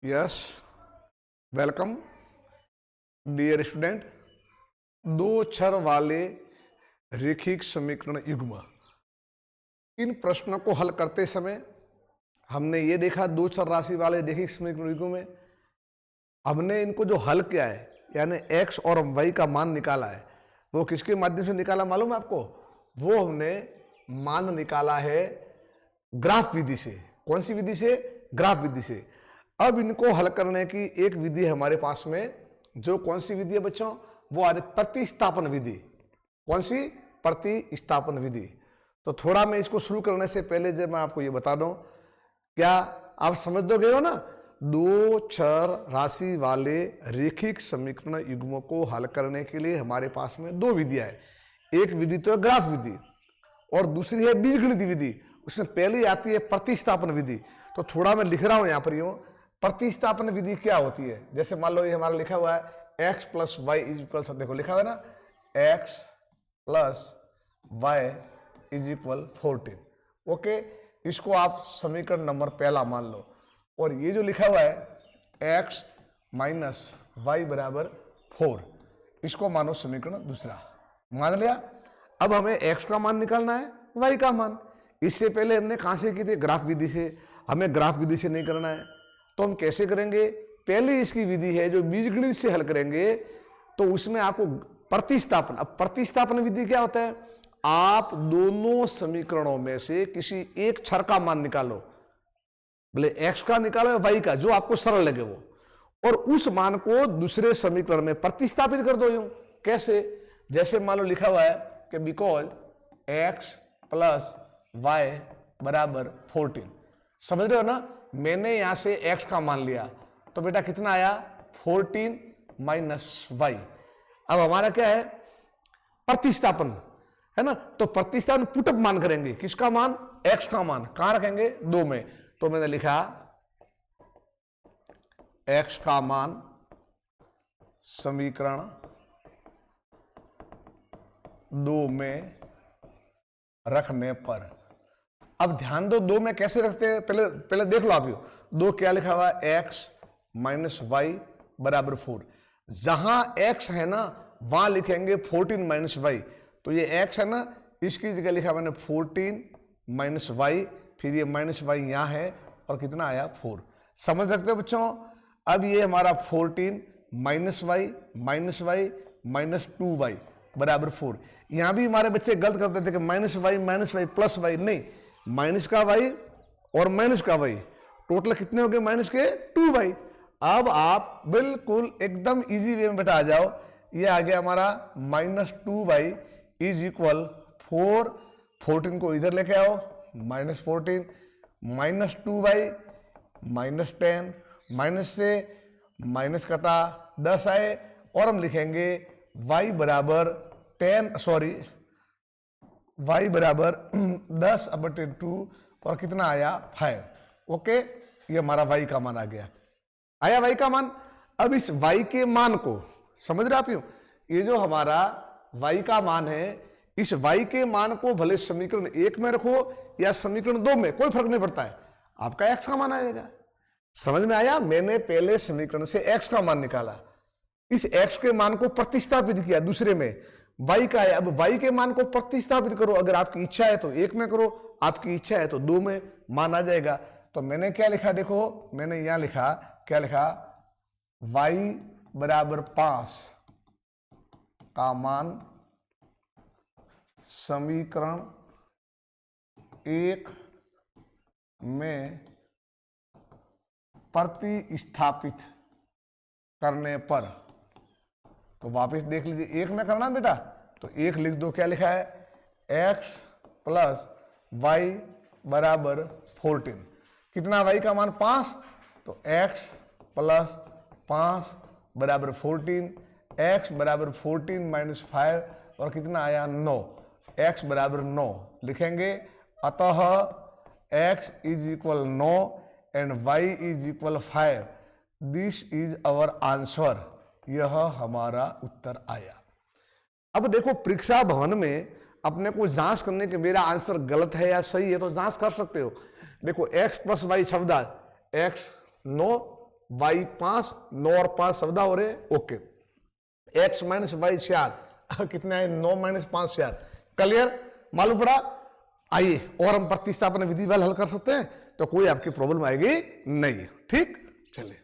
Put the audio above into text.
Yes, welcome dear student. दो छर वाले रेखिक समीकरण युग्म, इन प्रश्नों को हल करते समय हमने ये देखा दो छर राशि वाले रेखिक समीकरण युग्म में हमने इनको जो हल किया है यानी x और y का मान निकाला है, वो किसके माध्यम से निकाला मालूम है आपको? वो हमने मान निकाला है ग्राफ विधि से। कौन सी विधि से? ग्राफ विधि से। अब इनको हल करने की एक विधि है हमारे पास में, जो कौन सी विधि है बच्चों? वो आ रही प्रतिस्थापन विधि। कौन सी? प्रतिस्थापन विधि। तो थोड़ा मैं इसको शुरू करने से पहले जब मैं आपको ये बता दूं, क्या आप समझ दोगे हो ना? दो छर राशि वाले रेखिक समीकरण युग्मों को हल करने के लिए हमारे पास में दो विधियां है। एक विधि तो है ग्राफ विधि और दूसरी है बीजगणित विधि। उसमें पहली आती है प्रतिस्थापन विधि। तो थोड़ा मैं लिख रहा हूं यहां पर यूं, प्रतिस्थापन विधि क्या होती है? जैसे मान लो ये हमारा लिखा हुआ है x plus Y is equal, देखो लिखा हुआ है ना, x plus Y is equal 14। Okay, इसको आप समीकरण नंबर पहला मान लो। और ये जो लिखा हुआ है x माइनस वाई बराबर 4, इसको मानो समीकरण दूसरा। मान लिया। अब हमें x का मान निकालना है, y का मान। इससे पहले हमने कहां से की थी? ग्राफ विधि से। हमें ग्राफ विधि से नहीं करना है, तो हम कैसे करेंगे? पहली इसकी विधि है जो बीजगणित से हल करेंगे, तो उसमें आपको प्रतिस्थापन। अब प्रतिस्थापन विधि क्या होता है? आप दोनों समीकरणों में से किसी एक छर का मान निकालो, बोले x का निकालो या y का, जो आपको सरल लगे वो, और उस मान को दूसरे समीकरण में प्रतिस्थापित कर दो। यूं कैसे? जैसे मान लो लिखा हुआ है कि बिकॉज x प्लस वाई बराबर 14। समझ रहे हो ना? मैंने यहां से x का मान लिया, तो बेटा कितना आया? 14 माइनस वाई। अब हमारा क्या है? प्रतिस्थापन है ना। तो प्रतिस्थापन पुटअप मान करेंगे। किसका मान? x का मान। कहां रखेंगे? दो में। तो मैंने लिखा x का मान समीकरण दो में रखने पर। अब ध्यान दो, दो में कैसे रखते हैं पहले देख लो आप। दो क्या लिखा हुआ है? x माइनस वाई बराबर 4। जहां x है ना, वहां लिखेंगे 14 माइनस वाई। तो ये x है ना, इसकी जगह लिखा मैंने 14 माइनस वाई, फिर ये माइनस वाई यहां है, और कितना आया? 4। समझ सकते हो बच्चों? अब ये हमारा 14 माइनस वाई माइनस 2y बराबर 4। यहां भी हमारे बच्चे गलत करते थे कि माइनस वाई प्लस वाई। नहीं, माइनस का y और माइनस का y टोटल कितने हो गए? माइनस के 2y। अब आप बिल्कुल एकदम इजी वे में बेटा आ जाओ। ये आ गया हमारा माइनस 2y इज इक्वल 4। 14 को इधर लेके आओ, minus 14 minus 2y minus 10, minus से माइनस कटा 10 आए, और हम लिखेंगे y बराबर 10/2 और कितना आया? 5। ओके, ये हमारा y का मान आ गया। आया y का मान। अब इस y के मान को समझ रहे आप? ये जो हमारा y का मान है, इस y के मान को भले समीकरण 1 में रखो या समीकरण 2 में, कोई फर्क नहीं पड़ता है, आपका x का मान आएगा। समझ में आया? मैंने पहले समीकरण से x का मान निकाला, इस x के मान को प्रतिस्थापित किया दूसरे में, y का है। अब y के मान को प्रतिस्थापित करो। अगर आपकी इच्छा है तो 1 में करो, आपकी इच्छा है तो 2 में, मान आ जाएगा। तो मैंने क्या लिखा? देखो मैंने यहां लिखा, क्या लिखा? y बराबर 5 का मान समीकरण 1 में प्रतिस्थापित करने पर। तो वापस देख लीजिए, 1 में करना बेटा, तो 1 लिख दो। क्या लिखा है? x प्लस वाई बराबर 14। कितना? y का मान 5, तो x प्लस 5 बराबर 14। x बराबर 14 माइनस 5, और कितना आया? 9। x बराबर 9 लिखेंगे। अतः x is equal 9 and y is equal 5। This is our answer. यह हमारा उत्तर आया। अब देखो, परीक्षा भवन में अपने को जांच करने के मेरा आंसर गलत है या सही है तो जांच कर सकते हो। देखो x प्लस वाई शब्द x 9 y 5, 9 और 5 14 हो रहे, ओके। x माइनस वाई 4 कितना है, 9 माइनस 5 4। क्लियर, मालूम पड़ा। आइए और हम प्रतिस्थापन विधि वाल हल कर सकते हैं, तो कोई आपकी प्रॉब्लम आएगी नहीं। ठीक, चलिए।